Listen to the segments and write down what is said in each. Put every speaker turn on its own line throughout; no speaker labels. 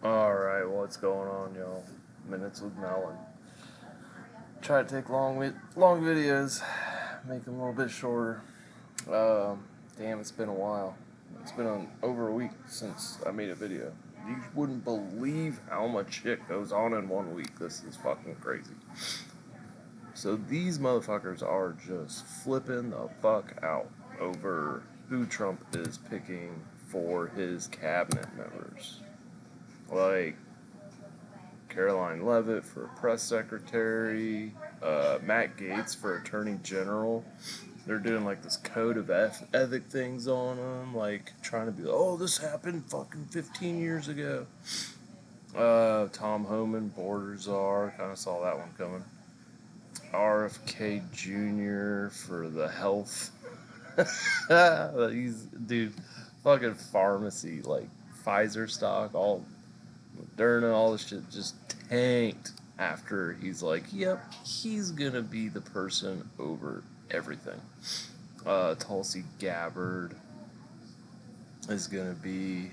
Alright, what's going on, y'all? Minutes with Mellon. Try to take long videos, make them a little bit shorter. Damn, it's been a while. It's been over a week since I made a video. You wouldn't believe how much shit goes on in 1 week. This is fucking crazy. So these motherfuckers are just flipping the fuck out over who Trump is picking for his cabinet members. Like Caroline Leavitt for press secretary, Matt Gaetz for attorney general. They're doing like this code of ethic things on them, like trying to be, oh, this happened fucking 15 years ago. Tom Homan, border czar, kind of saw that one coming. RFK Jr. for the health. Dude, fucking pharmacy, like Pfizer stock, all Moderna, all this shit just tanked after he's like, yep, he's gonna be the person over everything. Tulsi Gabbard is gonna be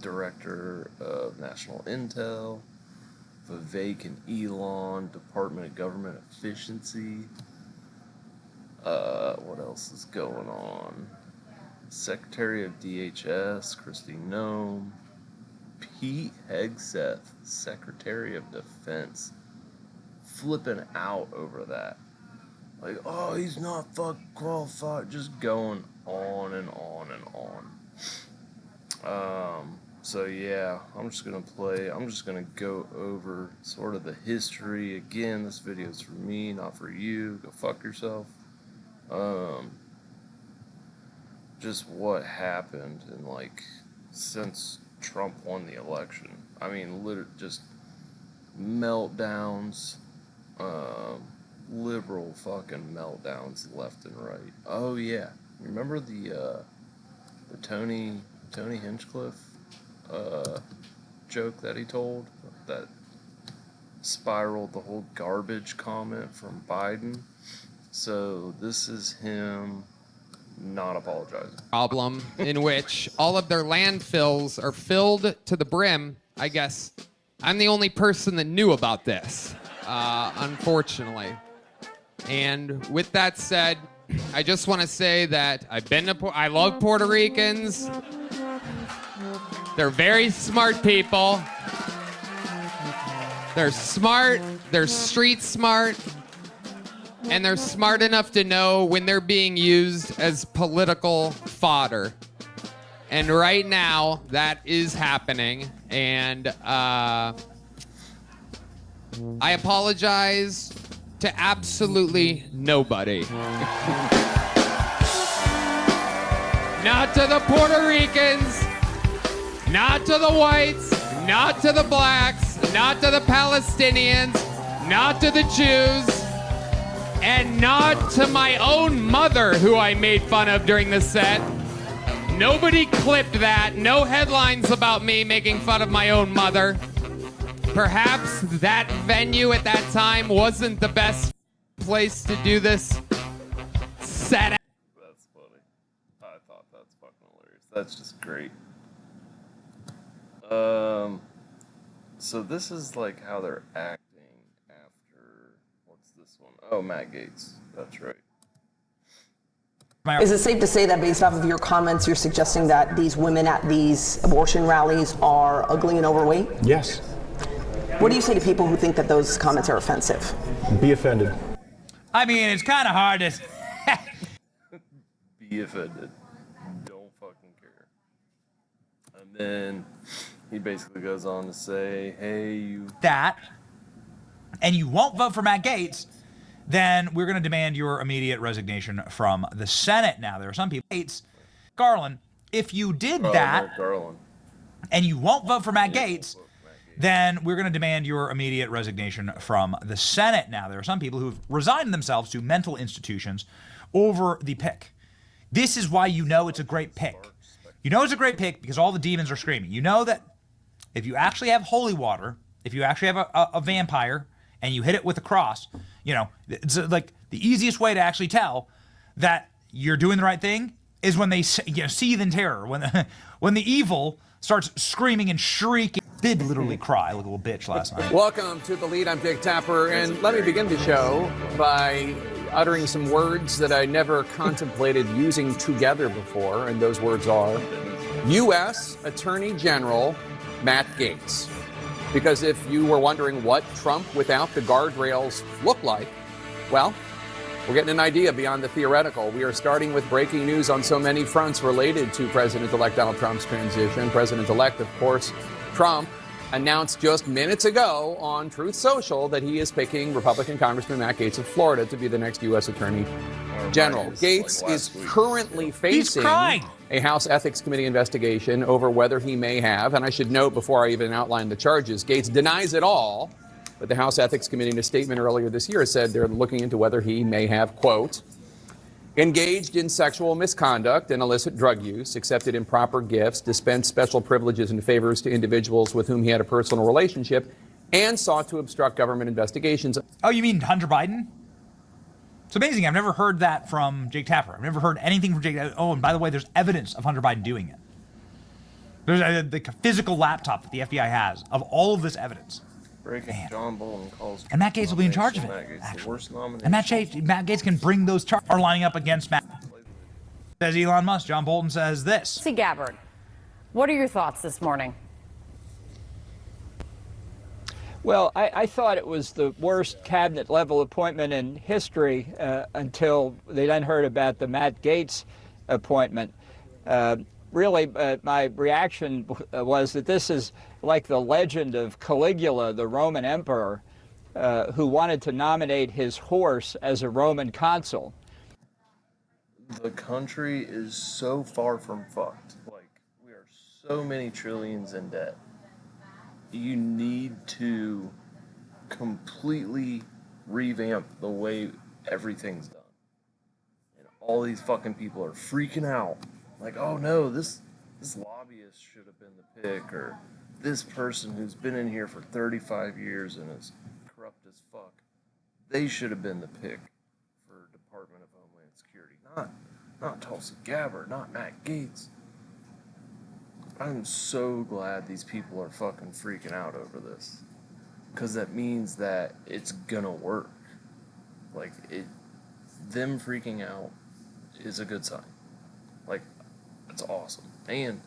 director of National Intel. Vivek and Elon, Department of Government Efficiency. What else is going on? Secretary of DHS, Kristi Noem. Pete Hegseth, Secretary of Defense, flipping out over that. Like, oh, he's not qualified. Just going on and on and on. So yeah, I'm just gonna go over sort of the history. Again, this video is for me, not for you. Go fuck yourself. Just what happened and like since Trump won the election. I mean, literally just meltdowns, liberal fucking meltdowns left and right. Oh yeah, remember the Tony Hinchcliffe joke that he told that spiraled the whole garbage comment from Biden? So this is him not apologizing.
Problem in which all of their landfills are filled to the brim. I guess I'm the only person that knew about this, unfortunately. And with that said, I just want to say that I love Puerto Ricans. They're very smart people. They're smart, they're street smart, and they're smart enough to know when they're being used as political fodder. And right now, that is happening. And I apologize to absolutely nobody. Not to the Puerto Ricans, not to the whites, not to the blacks, not to the Palestinians, not to the Jews, and not to my own mother, who I made fun of during the set. Nobody clipped that. No headlines about me making fun of my own mother. Perhaps that venue at that time wasn't the best place to do this set.
That's funny. I thought that's fucking hilarious. That's just great. So this is like how they're acting after, what's this one? Oh, Matt Gaetz. That's right.
Is it safe to say that based off of your comments, you're suggesting that these women at these abortion rallies are ugly and overweight?
Yes.
What do you say to people who think that those comments are offensive?
Be offended.
I mean, it's kind of hard to...
Be offended. Don't fucking care. And then he basically goes on to say, hey, you...
that, and you won't vote for Matt Gaetz, then we're going to demand your immediate resignation from the Senate. Now, there are some people... Garland, if you did that, and you won't vote for Matt Gaetz, then we're going to demand your immediate resignation from the Senate. Now, there are some people who've resigned themselves to mental institutions over the pick. This is why you know it's a great pick. You know it's a great pick because all the demons are screaming. You know that if you actually have holy water, if you actually have a vampire and you hit it with a cross, you know, it's like the easiest way to actually tell that you're doing the right thing is when they seethe in terror, when the evil starts screaming and shrieking. did literally cry like a little bitch last night.
Welcome to The Lead. I'm Jake Tapper, and let me begin the show by uttering some words that I never contemplated using together before, and those words are U.S. Attorney General Matt Gaetz. Because if you were wondering what Trump without the guardrails looked like, well, we're getting an idea beyond the theoretical. We are starting with breaking news on so many fronts related to President-elect Donald Trump's transition. President-elect, of course, Trump announced just minutes ago on Truth Social that he is picking Republican Congressman Matt Gaetz of Florida to be the next U.S. Attorney General. Gaetz is currently facing a House Ethics Committee investigation over whether he may have, and I should note before I even outline the charges, Gaetz denies it all, but the House Ethics Committee in a statement earlier this year said they're looking into whether he may have, quote, engaged in sexual misconduct and illicit drug use, accepted improper gifts, dispensed special privileges and favors to individuals with whom he had a personal relationship, and sought to obstruct government investigations.
Oh, you mean Hunter Biden? It's amazing. I've never heard that from Jake Tapper. I've never heard anything from Jake. Oh, and by the way, there's evidence of Hunter Biden doing it. There's the physical laptop that the FBI has of all of this evidence.
John Bolton calls,
and Matt Gaetz will be in charge of it. And Matt Gaetz can bring those charges are lining up against Matt. Says Elon Musk. John Bolton says this.
See, Gabbard, what are your thoughts this morning?
Well, I thought it was the worst cabinet level appointment in history until they then heard about the Matt Gaetz appointment. Really, my reaction was that this is like the legend of Caligula, the Roman emperor, who wanted to nominate his horse as a Roman consul.
The country is so far from fucked. Like, we are so many trillions in debt. You need to completely revamp the way everything's done. And all these fucking people are freaking out. Like, oh no, this lobbyist should have been the pick, or this person who's been in here for 35 years and is corrupt as fuck, they should have been the pick for Department of Homeland Security. Not Tulsi Gabbard, not Matt Gaetz. I'm so glad these people are fucking freaking out over this, because that means that it's gonna work. Like, them freaking out is a good sign. Like, it's awesome. And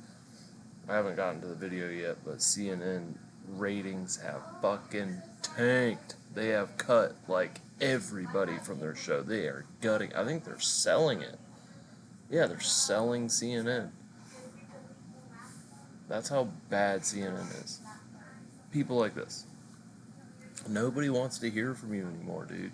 I haven't gotten to the video yet, but CNN ratings have fucking tanked. They have cut like everybody from their show. They are gutting. I think they're selling it. Yeah, they're selling CNN. That's how bad CNN is. People like this. Nobody wants to hear from you anymore, dude.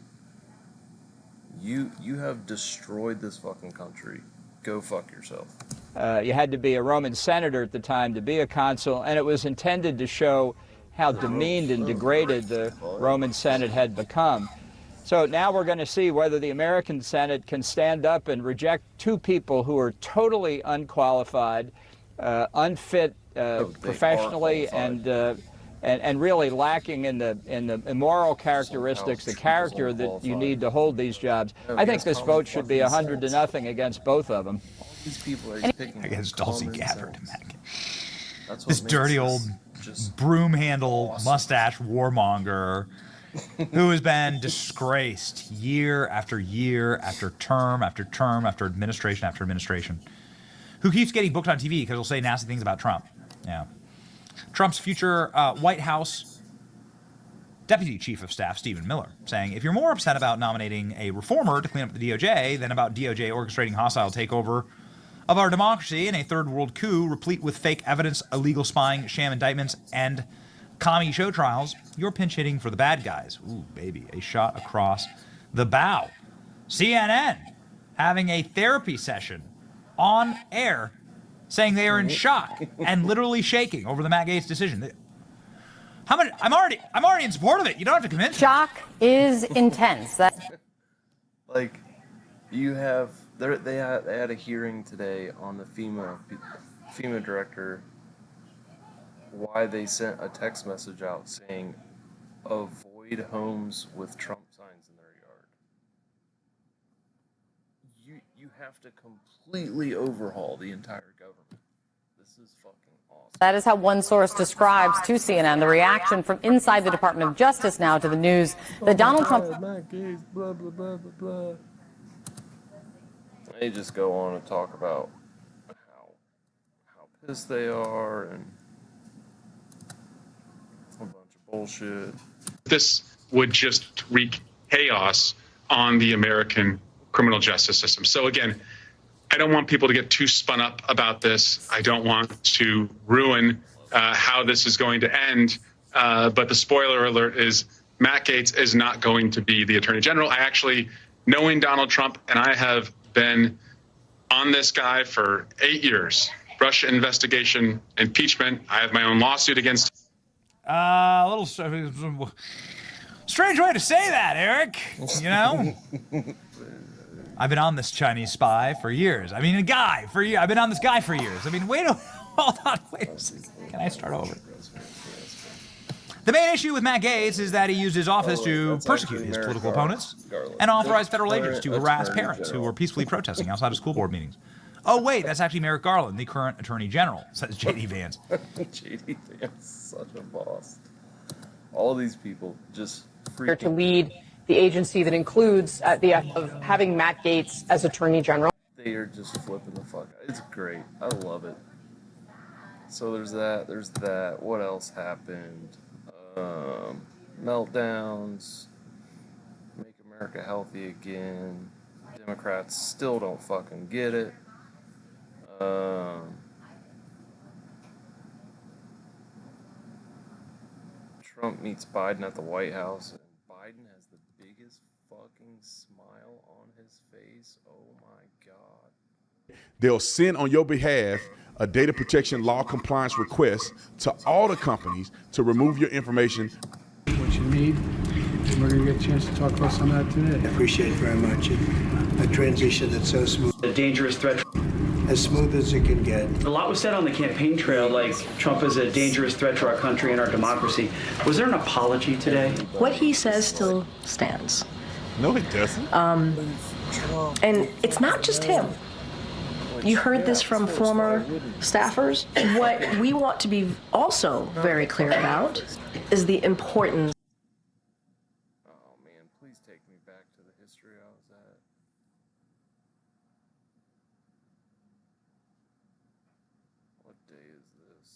You have destroyed this fucking country. Go fuck yourself.
You had to be a Roman senator at the time to be a consul, and it was intended to show how demeaned and degraded the Roman Senate had become. So now we're going to see whether the American Senate can stand up and reject two people who are totally unqualified, unfit professionally, and really lacking in the moral characteristics, the character that you need to hold these jobs. I think this vote should be 100-0 against both of them.
These people are picking
against Tulsi Gabbard. This dirty old broom handle mustache warmonger who has been disgraced year after year after term after term after administration after administration, who keeps getting booked on TV because he'll say nasty things about Trump. Yeah. Trump's future White House Deputy Chief of Staff, Stephen Miller, saying, if you're more upset about nominating a reformer to clean up the DOJ than about DOJ orchestrating hostile takeover of our democracy in a third world coup replete with fake evidence, illegal spying, sham indictments, and commie show trials, you're pinch hitting for the bad guys. Ooh, baby, a shot across the bow. CNN having a therapy session on air saying they are in shock and literally shaking over the Matt Gaetz decision. How much? I'm already in support of it. You don't have to convince me.
Shock is intense.
Like, you have they had a hearing today on the FEMA director, why they sent a text message out saying avoid homes with Trump signs in their yard. You have to completely overhaul the entire government. The This is fucking awesome.
That is how one source describes to CNN the reaction from inside the Department of Justice now to the news that Donald Trump.
Matt Gaetz, blah, blah, blah, blah, blah. They just go on and talk about how pissed they are and a bunch of bullshit.
This would just wreak chaos on the American criminal justice system. So again, I don't want people to get too spun up about this. I don't want to ruin how this is going to end. But the spoiler alert is Matt Gaetz is not going to be the Attorney General. I actually, knowing Donald Trump, and I have been on this guy for 8 years, Russia investigation, impeachment. I have my own lawsuit against.
A little strange way to say that, Eric. You know? I've been on this Chinese spy for years. I mean, a guy for years. I've been on this guy for years. I mean, hold on, wait a second. Can I start over? The main issue with Matt Gaetz is that he used his office to persecute his political opponents and authorize federal agents to harass parents who were peacefully protesting outside of school board meetings. Oh, wait, that's actually Merrick Garland, the current Attorney General, says J.D. Vance.
J.D. Vance, such a boss. All these people just freaking...
To lead the agency that includes the of having Matt Gaetz as Attorney General.
They are just flipping the fuck out. It's great. I love it. So there's that. What else happened? Meltdowns. Make America healthy again. Democrats still don't fucking get it. Trump meets Biden at the White House, and Biden has the biggest fucking smile on his face. Oh my God.
They'll send on your behalf a data protection law compliance request to all the companies to remove your information.
What you need, and we're going to get a chance to talk about some of that today.
I appreciate it very much. A transition that's so smooth.
A dangerous threat.
As smooth as it can get.
A lot was said on the campaign trail, like Trump is a dangerous threat to our country and our democracy. Was there an apology today?
What he says still stands.
No, it doesn't.
And it's not just him. You heard this from former staffers. What we want to be also very clear about is the importance.
Oh man, please take me back to the history I was at. What day is this?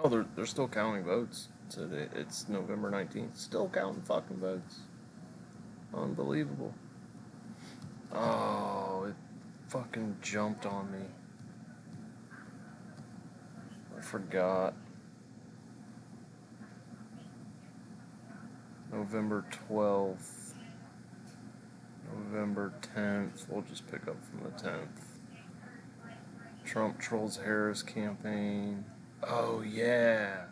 Oh, they're still counting votes today. It's November 19th. Still counting fucking votes. Unbelievable. Oh, it fucking jumped on me. I forgot. November 12th. November 10th. We'll just pick up from the 10th. Trump trolls Harris campaign. Oh, yeah.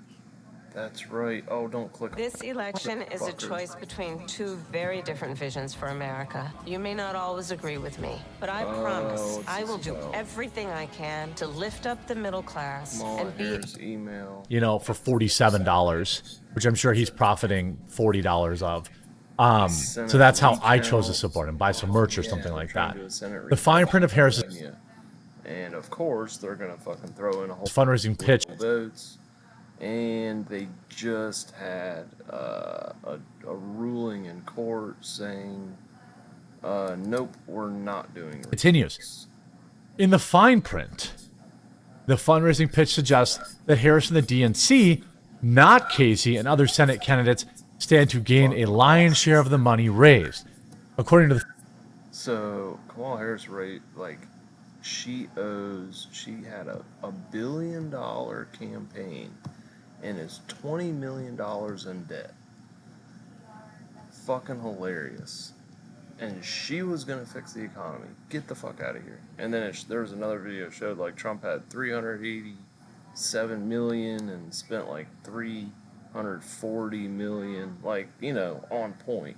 That's right. Oh, don't click.
This election is a choice between two very different visions for America. You may not always agree with me, but I promise I will do everything I can to lift up the middle class and be...
email.
You know, for $47, which I'm sure he's profiting $40 of. So that's how I chose to support him, buy some merch or something like that. The fine print of Harris.
And of course, they're gonna fucking throw in a whole
fundraising pitch.
Votes. And they just had a ruling in court saying, nope, we're not doing it.
Continues. In the fine print, the fundraising pitch suggests that Harris and the DNC, not Casey and other Senate candidates, stand to gain a lion's share of the money raised. According to the...
So, Kamala Harris, she had a $1 billion campaign and is $20 million in debt. Fucking hilarious. And she was gonna fix the economy. Get the fuck out of here. And then there was another video showed Trump had $387 million and spent $340 million. On point.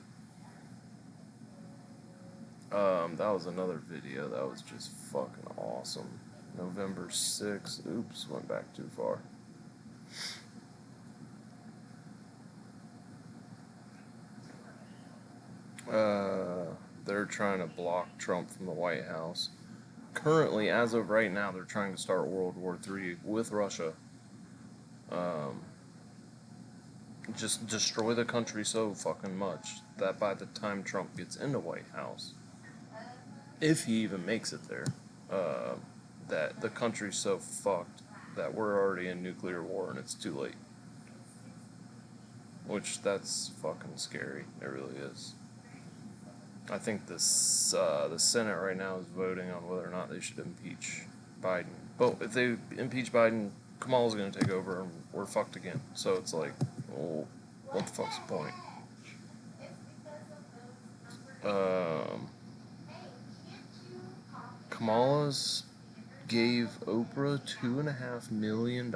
That was another video that was just fucking awesome. November 6th. Oops, went back too far. They're trying to block Trump from the White House. currently, as of right now, they're trying to start World War III with Russia. Just destroy the country so fucking much that by the time Trump gets into White House, if he even makes it there, that the country's so fucked that we're already in nuclear war and it's too late. Which, that's fucking scary. It really is. I think the Senate right now is voting on whether or not they should impeach Biden. But if they impeach Biden, Kamala's going to take over and we're fucked again. So it's like, well, what the fuck's the point? Kamala's gave Oprah $2.5 million.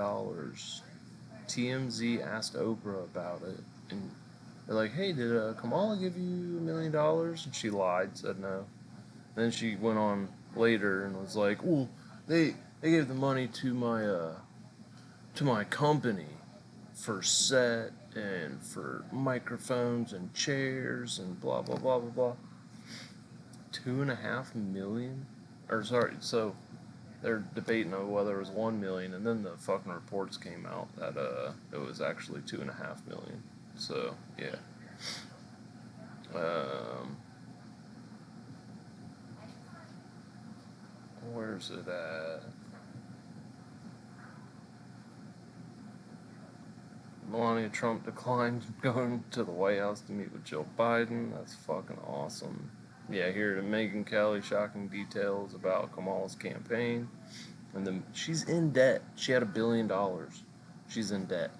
TMZ asked Oprah about it, and they're like, "Hey, did Kamala give you $1 million?" And she lied, said no. Then she went on later and was like, "Well, they gave the money to my company for set and for microphones and chairs and blah blah blah blah blah." $2.5 million, or sorry, so they're debating on whether it was 1 million, and then the fucking reports came out that it was actually 2.5 million. So yeah. Where's it at? Melania Trump declined going to the White House to meet with Jill Biden. That's fucking awesome. Yeah, here to Megyn Kelly, shocking details about Kamala's campaign. And then she's in debt. She had $1 billion. She's in debt.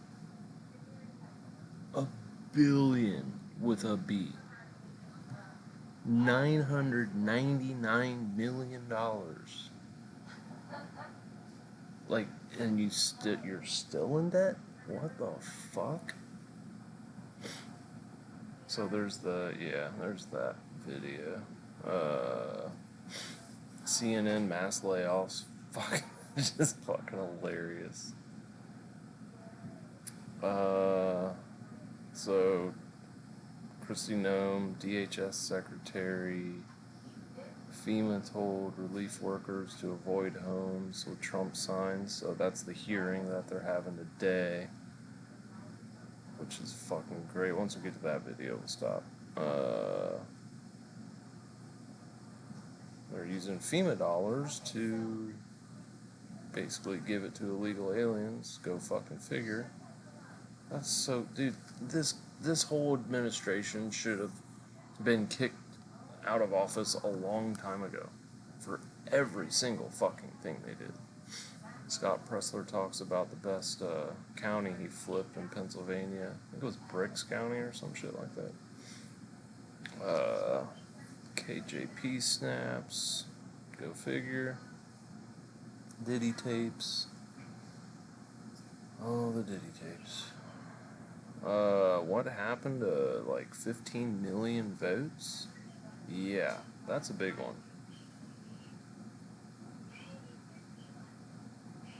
$1 billion with a B. $999 million. Like, and you're still in debt? What the fuck? So there's that video. CNN mass layoffs. Fucking, just fucking hilarious. So Kristi Noem, DHS secretary, FEMA told relief workers to avoid homes with Trump signs. So that's the hearing that they're having today, which is fucking great. Once we get to that video, we'll stop. They're using FEMA dollars to basically give it to illegal aliens. Go fucking figure. That's so, dude. This whole administration should have been kicked out of office a long time ago for every single fucking thing they did. Scott Pressler talks about the best county he flipped in Pennsylvania. I think it was Bricks County or some shit like that. KJP snaps. Go figure. Diddy tapes. Oh, the Diddy tapes. What happened to like 15 million votes? Yeah, that's a big one.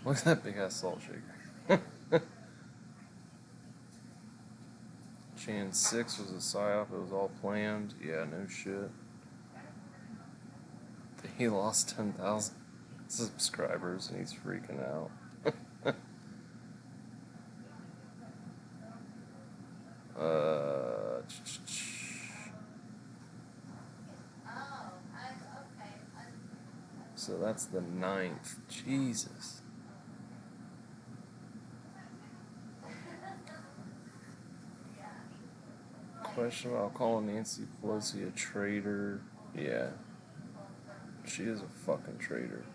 Look at that big ass salt shaker. Chan 6 was a psyop, it was all planned. Yeah, no shit. He lost 10,000 subscribers and he's freaking out. So that's the 9th. Jesus. Question about calling Nancy Pelosi a traitor. Yeah. She is a fucking traitor.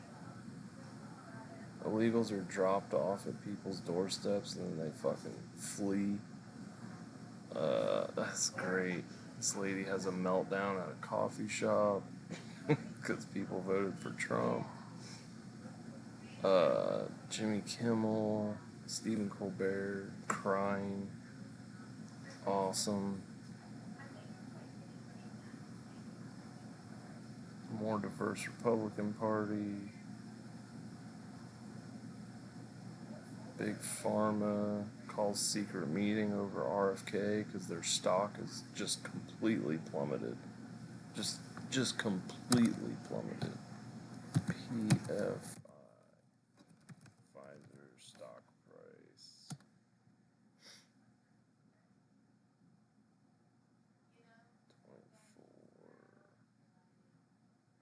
Illegals are dropped off at people's doorsteps and then they fucking flee. That's great. This lady has a meltdown at a coffee shop because people voted for Trump. Jimmy Kimmel, Stephen Colbert, crying. Awesome. More diverse Republican Party. Big Pharma calls secret meeting over RFK because their stock is just completely plummeted. Just completely plummeted. PFI. Pfizer stock price.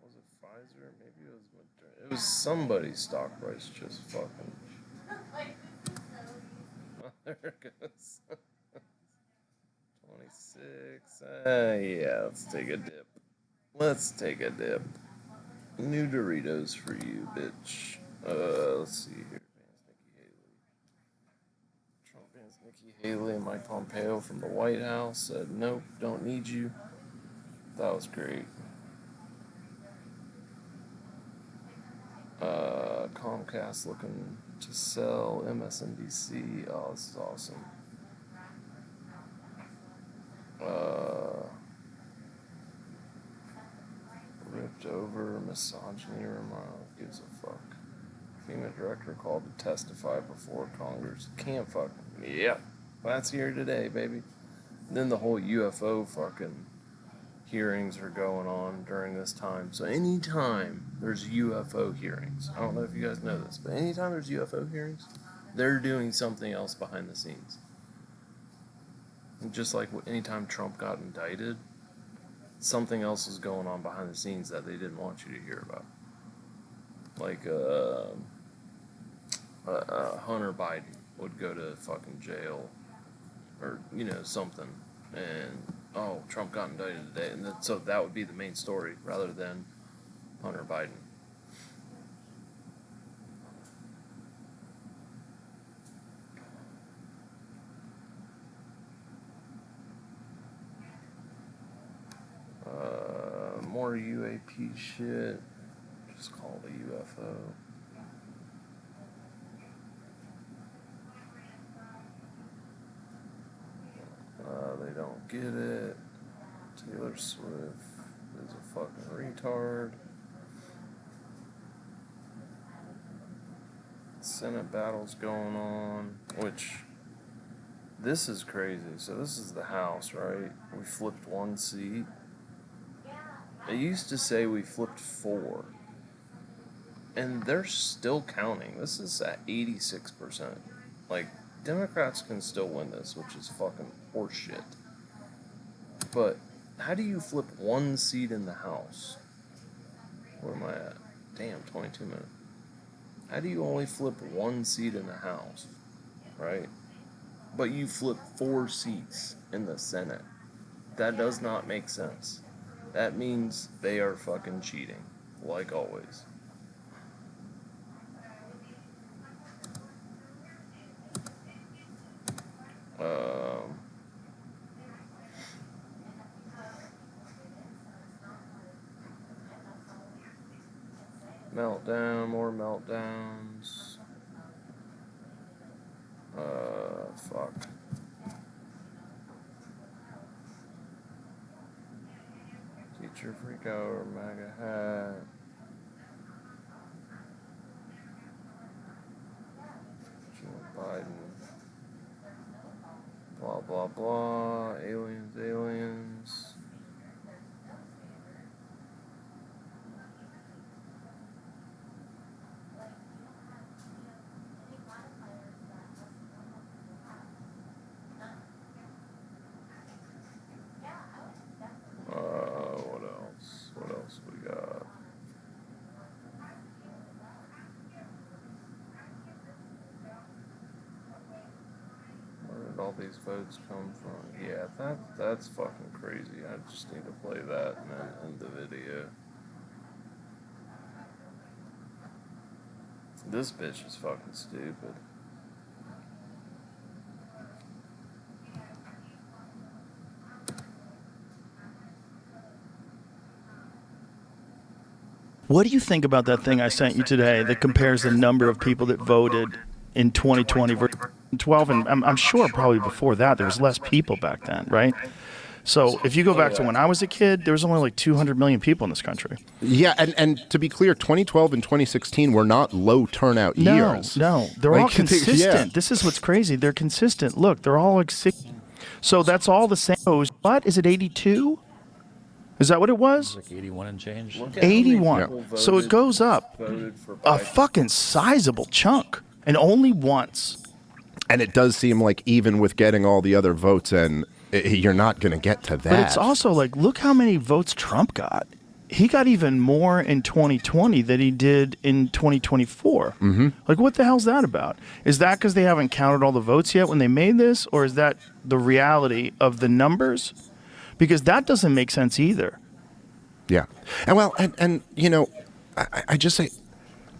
Was it Pfizer? Maybe it was Moderna. It was somebody's stock price just fucking. Oh, there it goes. 26. Yeah, let's take a dip. Let's take a dip. New Doritos for you, bitch. Let's see here. Trump bans Nikki Haley and Mike Pompeo from the White House. Said, nope, don't need you. That was great. Comcast looking to sell MSNBC. Oh, this is awesome. Ripped over misogyny remark. Gives a fuck. FEMA director called to testify before Congress. Can't fucking. Yeah. That's here today, baby. Then the whole UFO fucking hearings are going on during this time. So anytime there's UFO hearings, I don't know if you guys know this, but anytime there's UFO hearings, they're doing something else behind the scenes. And just like anytime Trump got indicted, something else is going on behind the scenes that they didn't want you to hear about. Like, Hunter Biden would go to fucking jail or, you know, something. And, oh, Trump got indicted today. And so that would be the main story rather than Hunter Biden. More UAP shit. Just call it a UFO. They don't get it. Taylor Swift is a fucking retard. Senate battles going on, which this is crazy. So this is the House, right? We flipped one seat. It used to say we flipped 4. And they're still counting. This is at 86%. Like, Democrats can still win this, which is fucking horseshit. But how do you flip one seat in the House? Where am I at? Damn, 22 minutes. How do you only flip one seat in the House? Right? But you flip 4 seats in the Senate. That does not make sense. That means they are fucking cheating, like always. Meltdown, more meltdowns. Fuck. Teacher freak out or MAGA hat. Joe Biden. Blah, blah, blah. Aliens, aliens. What else? What else we got? Where did all these votes come from? Yeah, that's fucking crazy. I just need to play that and then end the video. This bitch is fucking stupid.
What do you think about that thing I sent you today that compares the number of people that voted in 2020 versus 2012? And I'm sure probably before that there was less people back then, right? So if you go back to when I was a kid, there was only like 200 million people in this country.
Yeah, and to be clear, 2012 and 2016 were not low turnout years.
No, they're all consistent. Yeah. This is what's crazy. They're consistent. Look, they're all like 6. So that's all the same. What? Is it 82? Is that what it was?
Like 81 and change.
81. So it goes up a fucking sizable chunk, and only once.
And it does seem like even with getting all the other votes in, you're not going to get to that.
But it's also like, look how many votes Trump got. He got even more in 2020 than he did in 2024.
Mm-hmm.
Like, what the hell's that about? Is that because they haven't counted all the votes yet when they made this? Or is that the reality of the numbers? Because that doesn't make sense either.
Yeah. And well, and you know, I just say,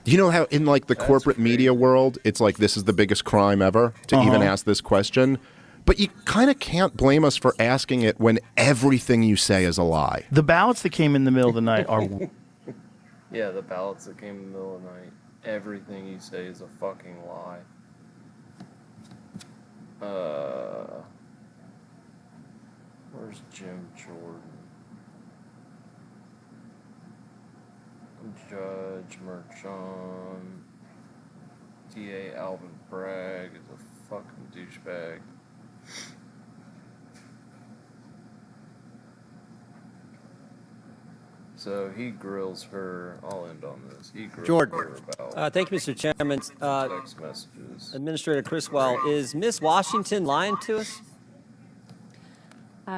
you know how in like the corporate media world, it's like this is the biggest crime ever to even ask this question? But you kind of can't blame us for asking it when everything you say is a lie.
The ballots that came in the middle of the night are...
Yeah, the ballots that came in the middle of the night. Everything you say is a fucking lie. Where's Jim Jordan? Judge Merchant. DA Alvin Bragg is a fucking douchebag. So he grills her. I'll end on this. He grills her about.
Thank you, Mr. Chairman.
Text messages.
Administrator Criswell, is Miss Washington lying to us?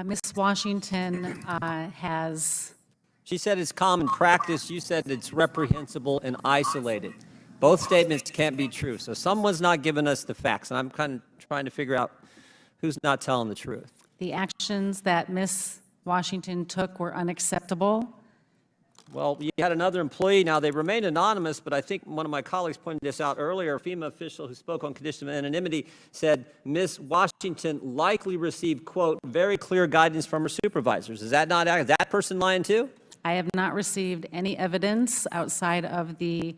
Miss Washington has.
She said it's common practice. You said it's reprehensible and isolated. Both statements can't be true. So someone's not giving us the facts, and I'm kind of trying to figure out who's not telling the truth.
The actions that Miss Washington took were unacceptable.
Well, you had another employee. Now, they remain anonymous, but I think one of my colleagues pointed this out earlier. A FEMA official who spoke on condition of anonymity said Miss Washington likely received, quote, very clear guidance from her supervisors. Is that not that person lying too?
I have not received any evidence outside of the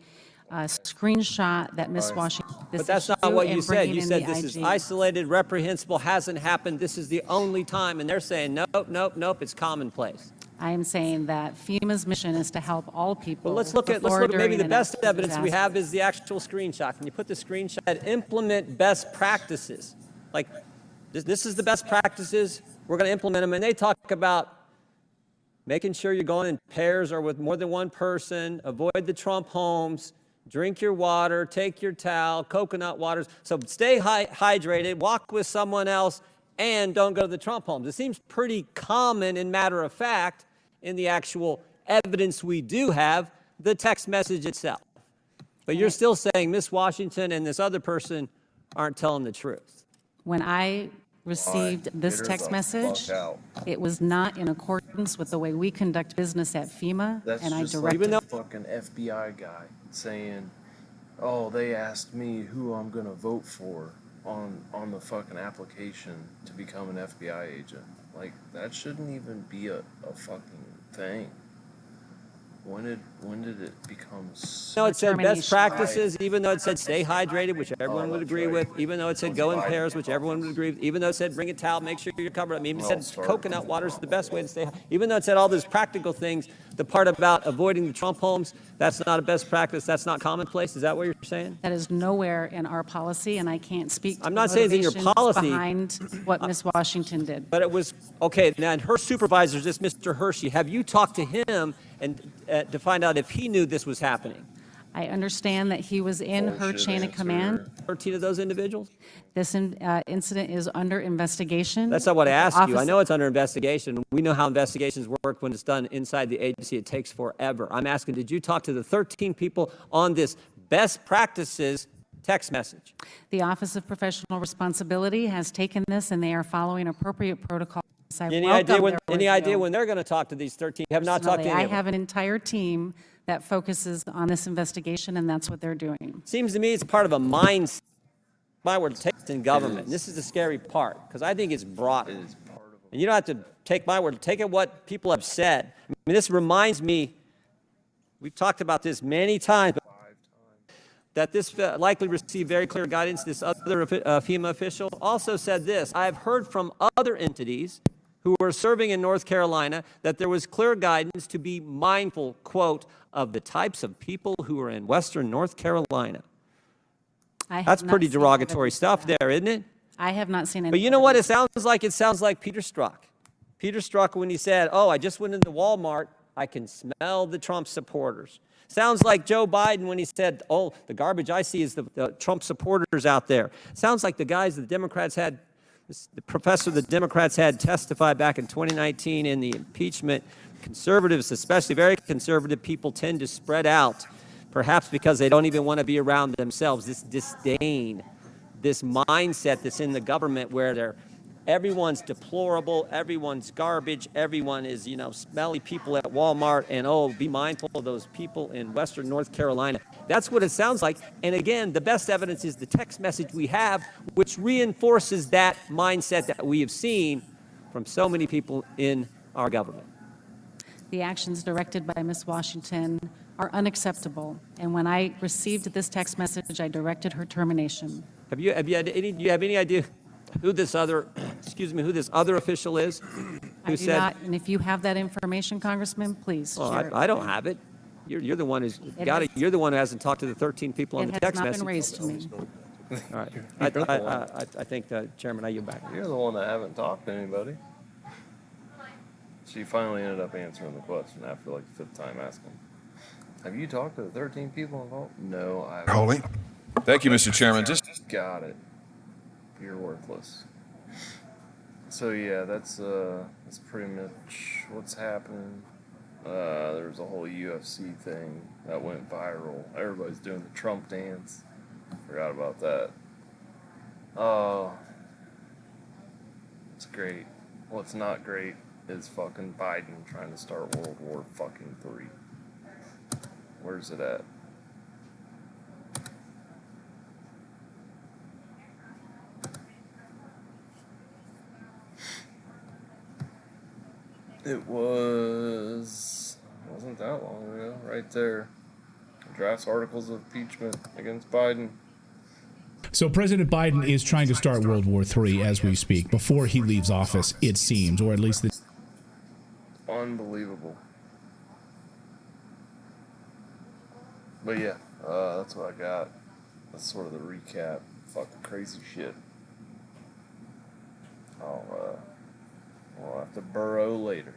screenshot that Miss Washington.
But that's not what you said. You said this is isolated, reprehensible, hasn't happened. This is the only time. And they're saying, nope, nope, nope, it's commonplace.
I am saying that FEMA's mission is to help all people.
Well, let's look at maybe the best evidence we have is the actual screenshot. Can you put the screenshot? Implement best practices. Like, this is the best practices. We're going to implement them. And they talk about making sure you're going in pairs or with more than one person, avoid the Trump homes, drink your water, take your towel, coconut waters. So stay hydrated, walk with someone else, and don't go to the Trump homes. It seems pretty common and matter of fact in the actual evidence we do have, the text message itself. But you're still saying Miss Washington and this other person aren't telling the truth.
When I received this text message, it was not in accordance with the way we conduct business at FEMA, and I directed
the fucking FBI guy saying, "Oh, they asked me who I'm gonna vote for on the fucking application to become an FBI agent." Like, that shouldn't even be a fucking thing. When did it become so?
No, it said best practices, even though it said stay hydrated, which everyone would agree with, even though it said go in pairs, which everyone would agree with, even though it said bring a towel, make sure you're covered up, even said coconut water is the best way to stay, even though it said all those practical things, the part about avoiding the Trump homes, that's not a best practice, that's not commonplace. Is that what you're saying?
That is nowhere in our policy, and I can't speak to
I'm not saying it's in your policy
behind what Miss Washington did.
But it was, okay, now and her supervisors, this Mr. Hershey, have you talked to him and to find out if he knew this was happening?
I understand that he was in her chain of command.
13 of those individuals?
This incident is under investigation.
That's not what I asked you. I know it's under investigation. We know how investigations work when it's done inside the agency. It takes forever. I'm asking, did you talk to the 13 people on this best practices text message?
The Office of Professional Responsibility has taken this, and they are following appropriate protocol.
Any idea when they're going to talk to these 13? You have not talked to any of them.
I have an entire team that focuses on this investigation, and that's what they're doing.
Seems to me it's part of a mindset. My word, takes in government. This is the scary part, because I think it's broad. And you don't have to take my word. Take it what people have said. I mean, this reminds me, we've talked about this many times, that this likely received very clear guidance. This other FEMA official also said this: I have heard from other entities who were serving in North Carolina that there was clear guidance to be mindful, quote, of the types of people who are in Western North Carolina. That's pretty derogatory stuff there, isn't it?
I have not seen any.
But you know what it sounds like? It sounds like Peter Strzok. Peter Strzok when he said, oh, I just went into Walmart, I can smell the Trump supporters. Sounds like Joe Biden when he said, oh, the garbage I see is the Trump supporters out there. Sounds like the guys the Democrats had, the professor the Democrats had testify back in 2019 in the impeachment. Conservatives, especially very conservative people, tend to spread out, perhaps because they don't even want to be around themselves. This disdain, this mindset that's in the government where everyone's deplorable, everyone's garbage, everyone is, smelly people at Walmart, and be mindful of those people in Western North Carolina. That's what it sounds like. And again, the best evidence is the text message we have, which reinforces that mindset that we have seen from so many people in our government.
The actions directed by Ms. Washington are unacceptable. And when I received this text message, I directed her termination.
Do you have any idea who this other, who this other official is?
I do not, and if you have that information, Congressman, please share it.
I don't have it. You're the one who's got it. You're the one who hasn't talked to the 13 people on the text message.
It has not been raised to me.
All right. I think, Chairman, I yield back.
You're the one that haven't talked to anybody. She finally ended up answering the question after like the 5th time asking. Have you talked to the 13 people involved? No, I haven't.
Holy. Thank you, Mr. Chairman. Just
got it. You're worthless. So yeah, that's pretty much what's happening. There's a whole UFC thing that went viral. Everybody's doing the Trump dance. Forgot about that. Oh, it's great. What's not great is fucking Biden trying to start World War fucking III. Where's it at? It wasn't that long ago, right there. Drafts articles of impeachment against Biden.
So President Biden is trying to start World War III as we speak, before he leaves office, it seems, or at least
Unbelievable. But yeah, that's what I got. That's sort of the recap. Fucking crazy shit. I'll have to burrow later.